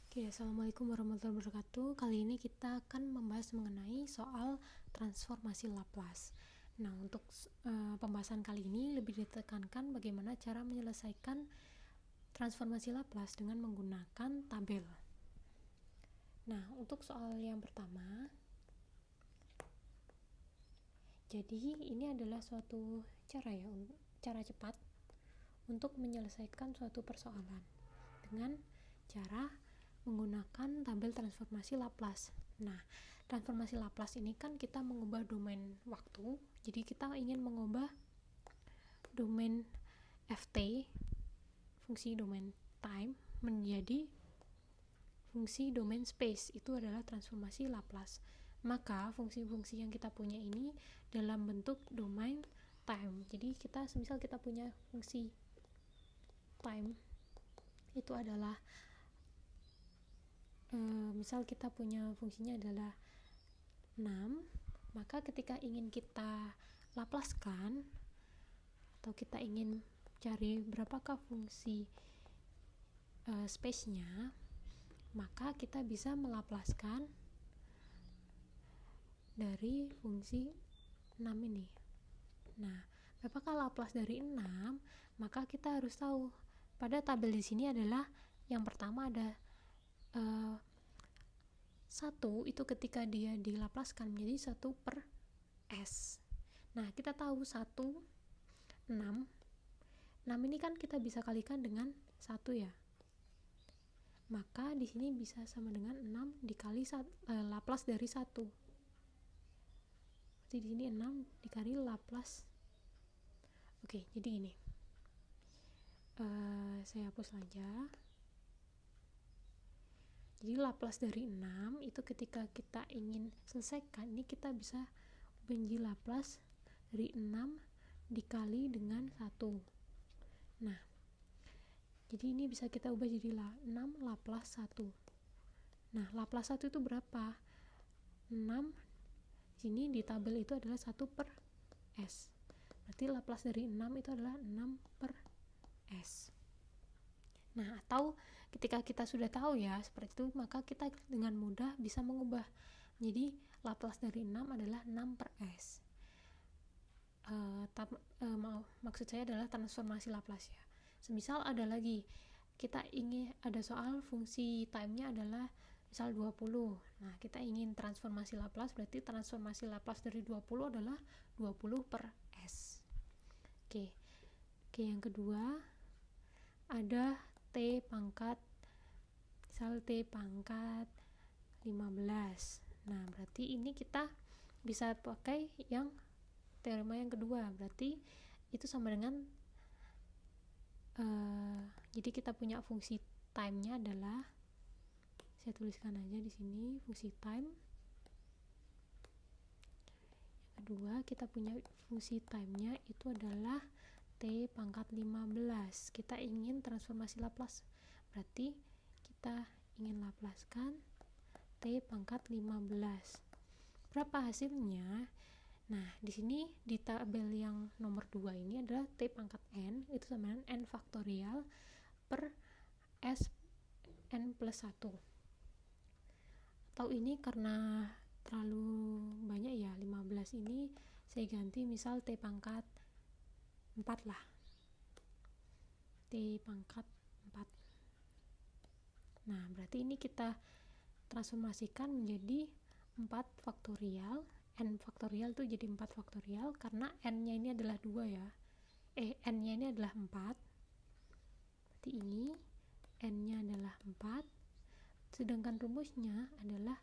Oke, Assalamualaikum warahmatullahi wabarakatuh. Kali ini kita akan membahas mengenai soal transformasi Laplace. Nah, untuk pembahasan kali ini lebih ditekankan bagaimana cara menyelesaikan transformasi Laplace dengan menggunakan tabel. Nah, untuk soal yang pertama, jadi ini adalah suatu cara cepat untuk menyelesaikan suatu persoalan dengan cara menggunakan tabel transformasi Laplace. Nah, transformasi Laplace ini kan kita mengubah domain waktu, jadi kita ingin mengubah domain ft, fungsi domain time, menjadi fungsi domain space. Itu adalah transformasi Laplace. Maka fungsi-fungsi yang kita punya ini dalam bentuk domain time. Jadi misal kita punya fungsi time, itu adalah misal kita punya fungsinya adalah 6, maka ketika ingin kita Laplacekan atau kita ingin cari berapakah fungsi space-nya, maka kita bisa melaplacekan dari fungsi 6 ini. Nah, berapakah Laplace dari 6? Maka kita harus tahu pada tabel di sini adalah yang pertama ada 1 itu ketika dia dilaplaskan menjadi 1 per S. Nah, kita tahu 1, 6 ini kan kita bisa kalikan dengan 1 ya. Maka di sini bisa sama dengan 6 dikali Laplace dari 1. Jadi di sini 6 dikali Laplace. Oke, jadi gini. Saya hapus saja. Jadi Laplace dari 6 itu ketika kita ingin selesaikan, ini kita bisa menjadi Laplace dari 6 dikali dengan 1. Nah, jadi ini bisa kita ubah jadi 6 Laplace 1. Nah, Laplace 1 itu berapa? 6 sini di tabel itu adalah 1 per S. Berarti Laplace dari 6 itu adalah 6 per S. Nah, atau ketika kita sudah tahu ya seperti itu, maka kita dengan mudah bisa mengubah. Jadi Laplace dari 6 adalah 6 per S. Maksud saya adalah transformasi Laplace ya. Semisal ada lagi, kita ingin ada soal fungsi time-nya adalah misal 20. Nah, kita ingin transformasi Laplace, berarti transformasi Laplace dari 20 adalah 20 per S. Oke, yang kedua ada T pangkat, misal T pangkat 15. Nah, berarti ini kita bisa pakai yang teorema yang kedua. Berarti itu sama dengan jadi kita punya fungsi time-nya adalah, saya tuliskan aja di sini fungsi time. Yang kedua kita punya fungsi time-nya itu adalah T pangkat 15. Kita ingin transformasi Laplace, berarti kita ingin Laplacekan T pangkat 15. Berapa hasilnya? Nah, di sini di tabel yang nomor 2 ini adalah T pangkat N, itu sama dengan N faktorial per S N plus 1. Atau ini karena terlalu banyak ya, 15 ini saya ganti misal T pangkat 4 lah. T pangkat 4. Nah, berarti ini kita transformasikan menjadi 4 faktorial. N faktorial itu jadi 4 faktorial karena N-nya ini adalah 2 ya. N-nya ini adalah 4. Berarti ini N-nya adalah 4. Sedangkan rumusnya adalah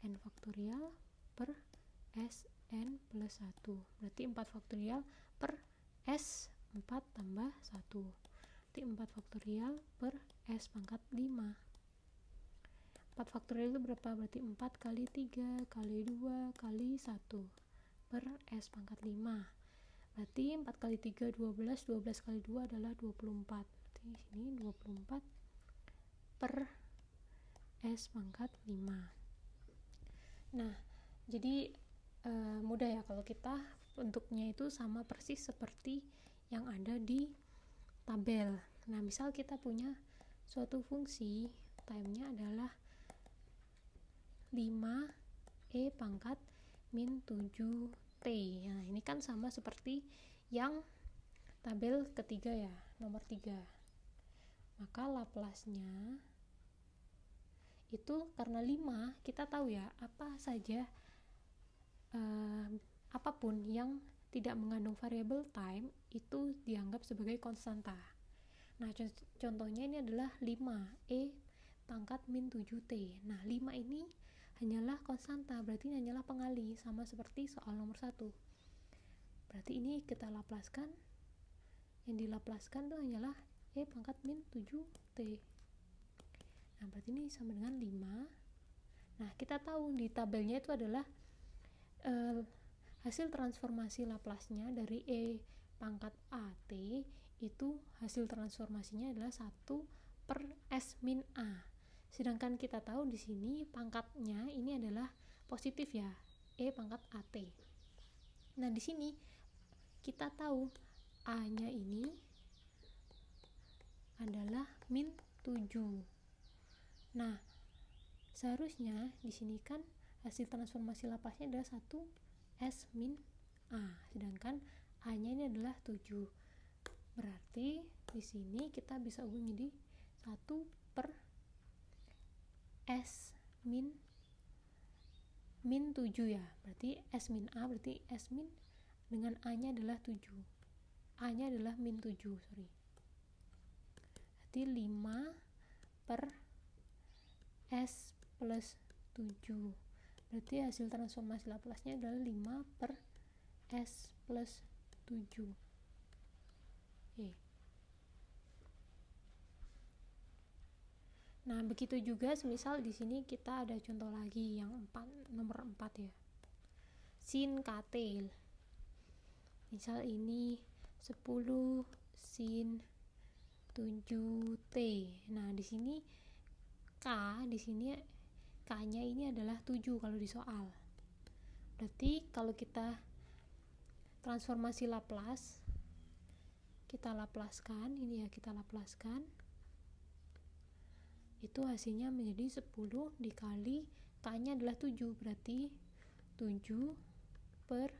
N faktorial per S N plus 1. Berarti 4 faktorial per S 4 tambah 1. Berarti 4 faktorial per S pangkat 5. 4 faktorial itu berapa? Berarti 4 kali 3 kali 2 kali 1 per S pangkat 5. Berarti 4 kali 3 12, 12 kali 2 adalah 24. Berarti di sini 24 per S pangkat 5. Nah, jadi mudah ya kalau kita bentuknya itu sama persis seperti yang ada di tabel. Nah, misal kita punya suatu fungsi time-nya adalah 5e pangkat min 7t. Nah, ini kan sama seperti yang tabel ketiga ya, nomor 3. Maka Laplace-nya itu karena 5, kita tahu ya apa saja apapun yang tidak mengandung variabel time itu dianggap sebagai konstanta. Nah, contohnya ini adalah 5e pangkat min 7t. Nah, 5 ini hanyalah konstanta, berarti ini hanyalah pengali, sama seperti soal nomor 1. Berarti ini kita laplaskan, yang dilaplaskan itu hanyalah e pangkat min 7t. Nah, berarti ini sama dengan 5. Nah, kita tahu di tabelnya itu adalah hasil transformasi Laplace-nya dari e pangkat at itu hasil transformasinya adalah 1 per s min a. Sedangkan kita tahu di sini pangkatnya ini adalah positif ya, e pangkat at. Nah, di sini kita tahu a-nya ini adalah min 7. Nah, seharusnya di sini kan hasil transformasi Laplace-nya adalah 1 s min a, sedangkan a-nya ini adalah 7. Berarti di sini kita bisa ubah menjadi 1 per s min 7 ya. Berarti s min a, berarti s min dengan a-nya adalah 7. A-nya adalah min 7, sorry. Berarti 5 per s plus 7. Berarti hasil transformasi Laplace-nya adalah 5 per s plus 7. Nah, begitu juga semisal di sini kita ada contoh lagi yang nomor 4 ya. Sin kt. Misal ini 10 sin 7t. Nah, di sini k-nya ini adalah 7 kalau di soal. Berarti kalau kita transformasi Laplace, kita laplaskan, ini ya kita laplaskan, itu hasilnya menjadi 10 dikali k-nya adalah 7, berarti 7 per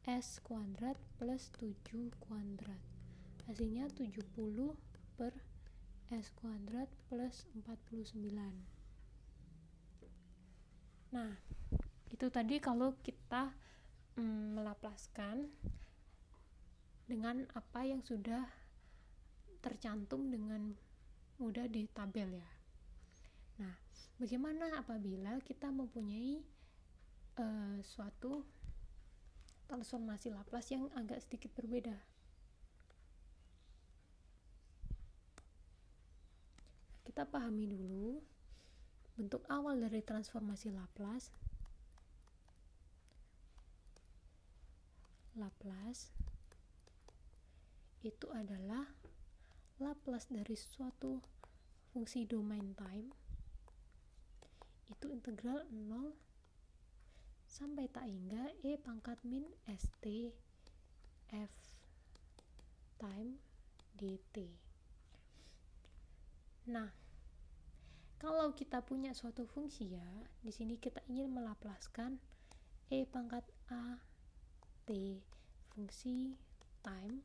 s kuadrat plus 7 kuadrat. Hasilnya 70 per s kuadrat plus 49. Nah, itu tadi kalau kita melaplaskan dengan apa yang sudah tercantum dengan mudah di tabel ya. Nah, bagaimana apabila kita mempunyai suatu transformasi Laplace yang agak sedikit berbeda? Kita pahami dulu bentuk awal dari transformasi Laplace. Laplace itu adalah Laplace dari suatu fungsi domain time itu integral 0 sampai tak hingga e pangkat min st f time dt. Nah, kalau kita punya suatu fungsi ya, di sini kita ingin melaplaskan e pangkat a t fungsi time.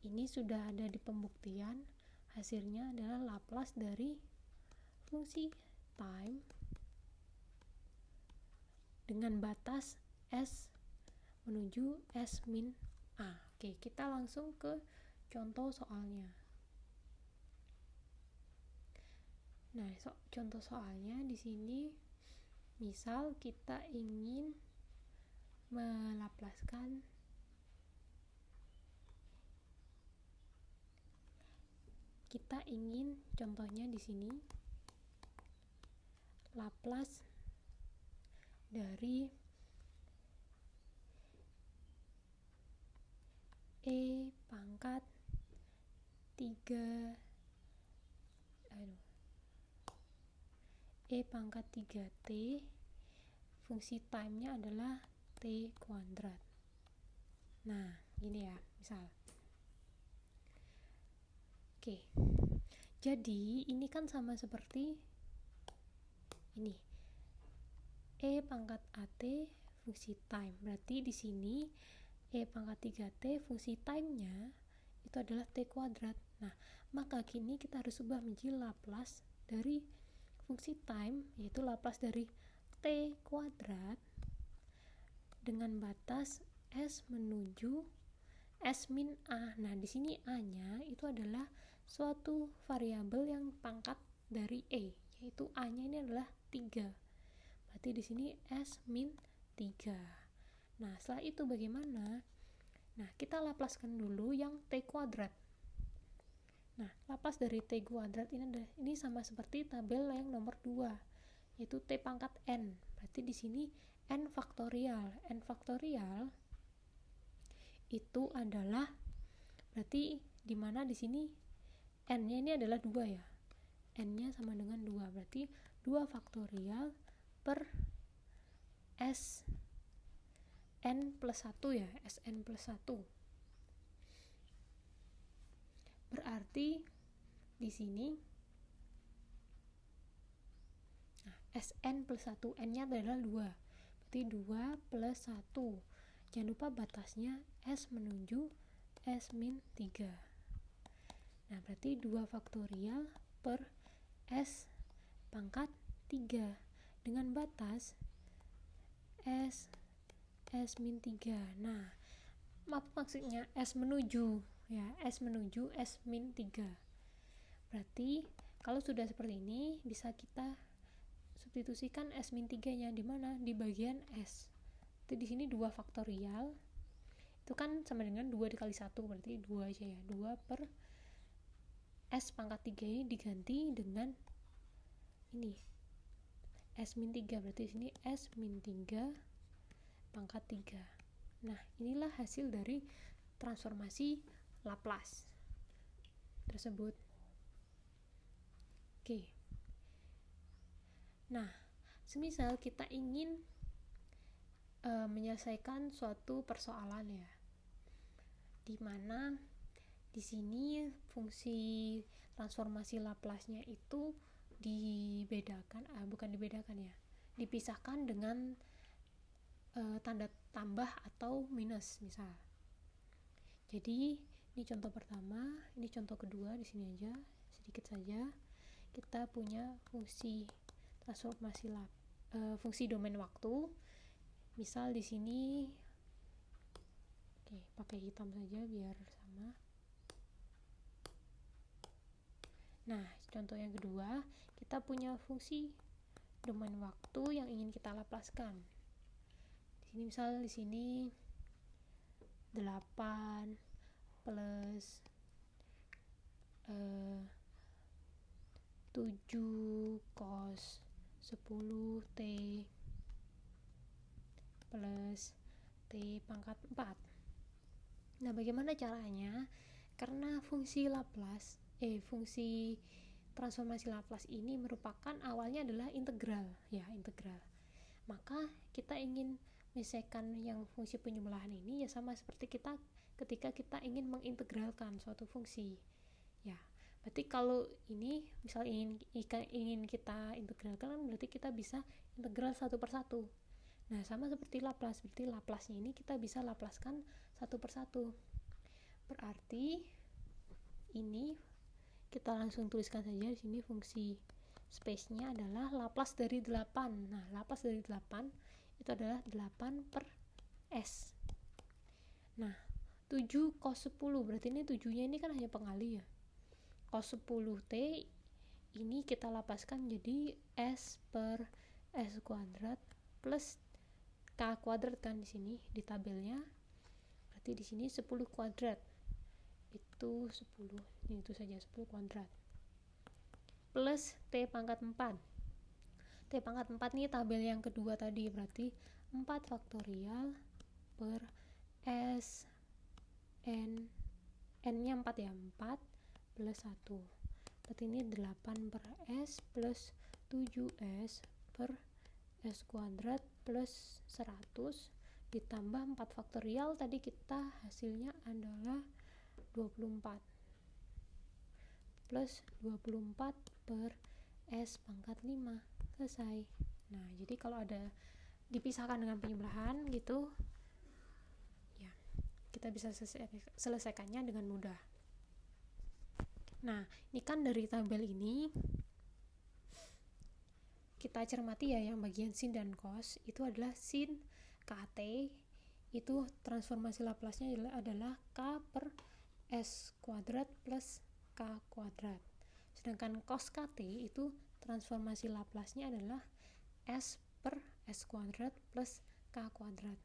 Ini sudah ada di pembuktian, hasilnya adalah Laplace dari fungsi time dengan batas s menuju s min a. Oke, kita langsung ke contoh soalnya. Nah, contoh soalnya di sini, misal kita ingin melaplaskan contohnya di sini Laplace dari e pangkat 3t fungsi time-nya adalah t kuadrat. Nah, gini ya, misal. Oke. Jadi ini kan sama seperti ini, E pangkat AT fungsi time. Berarti di sini E pangkat 3T fungsi time-nya itu adalah T kuadrat. Nah, maka kini kita harus ubah menjadi Laplace dari fungsi time, yaitu Laplace dari T kuadrat dengan batas S menuju S min A. Nah, di sini A-nya itu adalah suatu variabel yang pangkat dari E, yaitu A-nya ini adalah 3. Berarti di sini S min 3. Nah, setelah itu bagaimana? Nah, kita laplaskan dulu yang T kuadrat. Nah, Laplace dari T kuadrat ini sama seperti tabel yang nomor 2, yaitu T pangkat N. Berarti di sini N faktorial. N faktorial itu adalah, berarti di mana di sini N-nya ini adalah 2 ya. N-nya sama dengan 2. Berarti 2 faktorial per S N plus 1 ya, Sn plus 1. Berarti di sini Sn plus 1, N-nya adalah 2. Berarti 2 plus 1. Jangan lupa batasnya S menuju S min 3. Nah, berarti 2 faktorial per S pangkat 3 dengan batas S min 3. Nah, maksudnya S menuju ya, S menuju S min 3. Berarti kalau sudah seperti ini bisa kita substitusikan S min 3 nya di mana? Di bagian S. Jadi di sini 2 faktorial itu kan sama dengan 2 dikali 1, berarti 2 aja ya. 2 per S pangkat 3 ini diganti dengan ini S min 3, berarti di sini S min 3 pangkat 3. Nah, inilah hasil dari transformasi Laplace tersebut. Oke. Nah, semisal kita ingin menyelesaikan suatu persoalan ya, di mana di sini fungsi transformasi Laplace-nya itu dipisahkan dengan tanda tambah atau minus misal. Jadi ini contoh pertama, ini contoh kedua, di sini aja sedikit saja. Kita punya fungsi transformasi fungsi domain waktu. Misal di sini, oke, pakai hitam saja biar sama. Nah, contoh yang kedua, kita punya fungsi domain waktu yang ingin kita laplaskan. Di sini misal di sini 8 plus 7 cos 10 T plus T pangkat 4. Nah, bagaimana caranya? Karena fungsi transformasi Laplace ini merupakan awalnya adalah integral, ya, integral. Maka kita ingin menyelesaikan yang fungsi penjumlahan ini ya sama seperti ketika kita ingin mengintegralkan suatu fungsi. Ya, berarti kalau ini misal ingin kita integralkan, berarti kita bisa integral satu per satu. Nah, sama seperti Laplace, berarti Laplace-nya ini kita bisa laplaskan satu per satu. Berarti ini kita langsung tuliskan saja di sini fungsi space-nya adalah Laplace dari 8. Nah, Laplace dari 8 itu adalah 8 per S. Nah, 7 cos 10, berarti ini 7-nya ini kan hanya pengali ya. Cos 10T ini kita lapaskan jadi S per S kuadrat plus K kuadrat kan di sini di tabelnya. Berarti di sini 10 kuadrat. Itu 10. Ini itu saja 10 kuadrat. Plus T pangkat 4. T pangkat 4 nih tabel yang kedua tadi, berarti 4 faktorial per S N-nya 4 ya, 4 plus 1. Berarti ini 8 per S plus 7S per S kuadrat plus 100 ditambah 4 faktorial, tadi kita hasilnya adalah 24. plus 24 per S pangkat 5. Selesai. Nah, jadi kalau ada dipisahkan dengan penjumlahan gitu, ya kita bisa selesaikannya dengan mudah. Nah, ini kan dari tabel ini kita cermati ya, yang bagian sin dan cos itu adalah sin KT, itu transformasi Laplace-nya adalah K per S kuadrat plus K kuadrat. Sedangkan cos KT itu transformasi Laplace-nya adalah S per S kuadrat plus K kuadrat.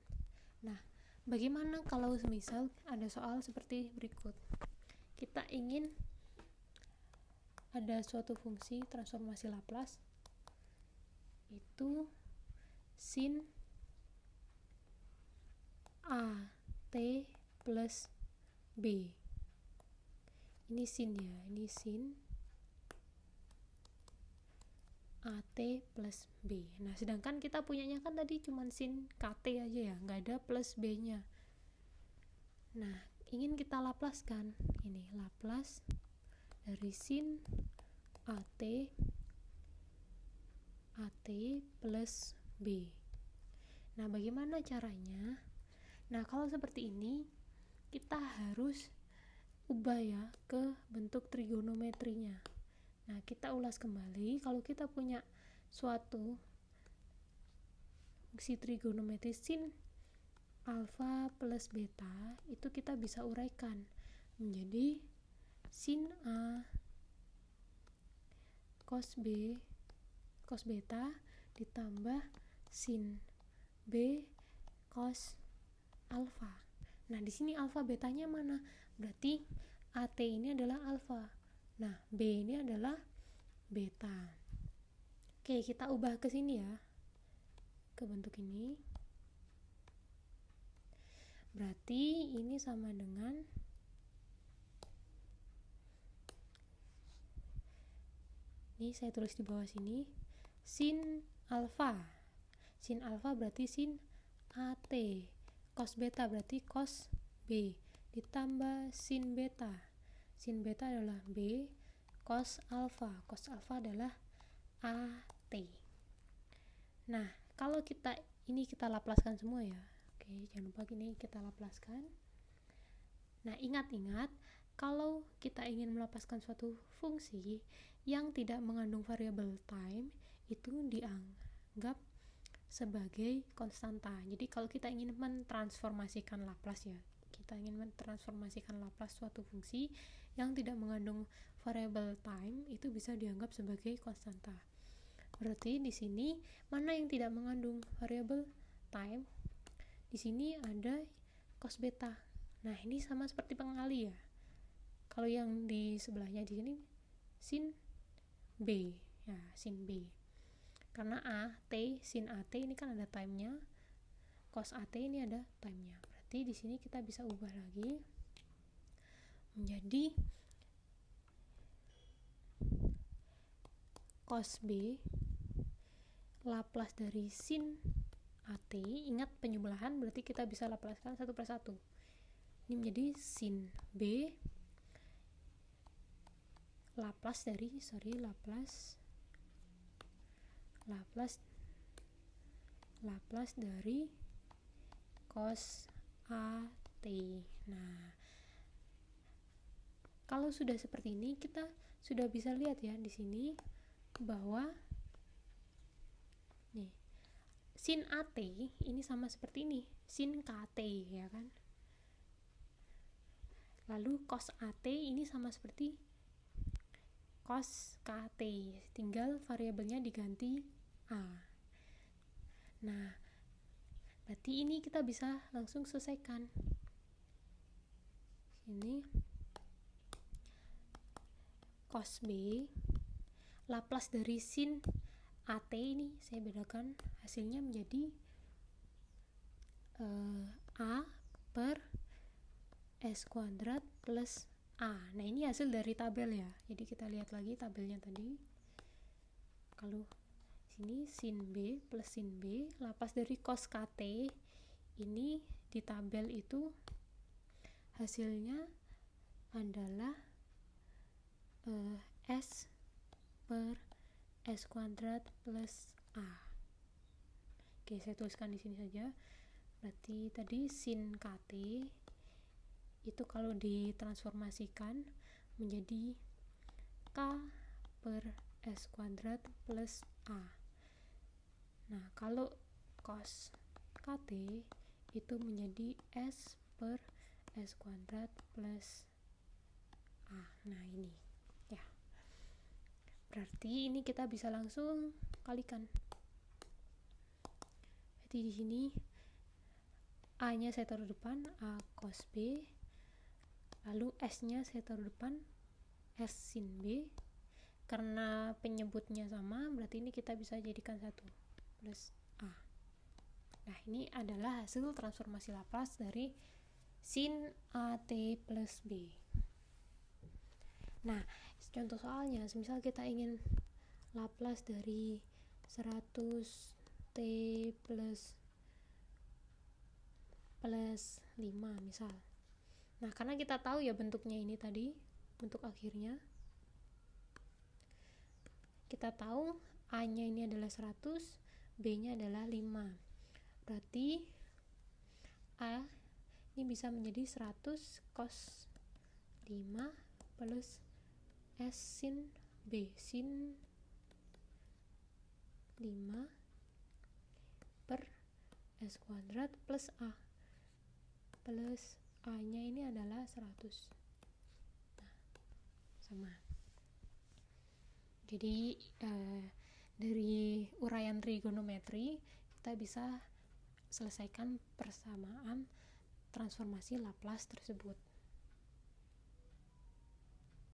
Nah, bagaimana kalau misal ada soal seperti berikut? Kita ingin ada suatu fungsi transformasi Laplace itu sin A T plus B. Ini sin ya, ini sin AT plus B. Nah, sedangkan kita punyanya kan tadi cuma sin KT aja ya, nggak ada plus B-nya. Nah, ingin kita laplaskan. Ini Laplace dari sin AT plus B. Nah, bagaimana caranya? Nah, kalau seperti ini kita harus ubah ya ke bentuk trigonometrinya. Nah, kita ulas kembali. Kalau kita punya suatu fungsi trigonometri sin alfa plus beta, itu kita bisa uraikan menjadi sin A cos B cos beta ditambah sin B cos alfa. Nah, di sini alfa betanya mana? Berarti AT ini adalah alfa. Nah, B ini adalah beta. Oke, kita ubah ke sini ya. Ke bentuk ini. Berarti ini sama dengan ini saya tulis di bawah sini sin alfa. Sin alfa berarti sin AT. Cos beta berarti cos B ditambah sin beta. Sin beta adalah B cos alfa. Cos alfa adalah AT. Nah, kalau kita laplaskan semua ya. Oke, jangan lupa gini kita laplaskan. Nah, ingat-ingat kalau kita ingin melapaskan suatu fungsi yang tidak mengandung variabel time, itu dianggap sebagai konstanta. Jadi kalau kita ingin mentransformasikan Laplace ya, kita ingin mentransformasikan Laplace suatu fungsi yang tidak mengandung variabel time, itu bisa dianggap sebagai konstanta. Berarti di sini mana yang tidak mengandung variabel time? Di sini ada cos beta. Nah, ini sama seperti pengali ya. Kalau yang di sebelahnya di sini sin B, ya sin B. Karena sin AT ini kan ada time-nya, cos AT ini ada time-nya. Berarti di sini kita bisa ubah lagi menjadi cos B Laplace dari sin AT. Ingat penjumlahan, berarti kita bisa laplaskan satu per satu. Ini menjadi sin B Laplace dari Laplace dari cos AT. Nah, kalau sudah seperti ini, kita sudah bisa lihat ya di sini bahwa nih sin AT ini sama seperti ini, sin KT ya kan. Lalu cos AT ini sama seperti cos KT, tinggal variabelnya diganti A. Nah, berarti ini kita bisa langsung selesaikan. Ini cos B Laplace dari sin AT ini saya bedakan, hasilnya menjadi A per S kuadrat plus A. Nah, ini hasil dari tabel ya. Jadi kita lihat lagi tabelnya tadi. Kalau sini sin B plus sin B, Laplace dari cos KT ini di tabel itu hasilnya adalah S per S kuadrat plus A. Oke, saya tuliskan di sini saja. Berarti tadi sin KT itu kalau ditransformasikan menjadi K per S kuadrat plus A. Nah, kalau cos KT itu menjadi S per S kuadrat plus A. Nah, ini ya. Berarti ini kita bisa langsung kalikan. Jadi di sini A-nya saya taruh depan, A cos B. Lalu S-nya saya taruh depan, S sin B. Karena penyebutnya sama, berarti ini kita bisa jadikan satu plus A. Nah, ini adalah hasil transformasi Laplace dari sin AT plus B. Nah, contoh soalnya, misal kita ingin Laplace dari 100T plus 5 misal. Nah, karena kita tahu ya bentuknya ini tadi, bentuk akhirnya. Kita tahu A-nya ini adalah 100, B-nya adalah 5. Berarti A ini bisa menjadi 100 cos 5 plus S sin B sin 5 per S kuadrat plus A. Plus A-nya ini adalah 100. Nah, sama. Jadi dari uraian trigonometri kita bisa selesaikan persamaan transformasi Laplace tersebut.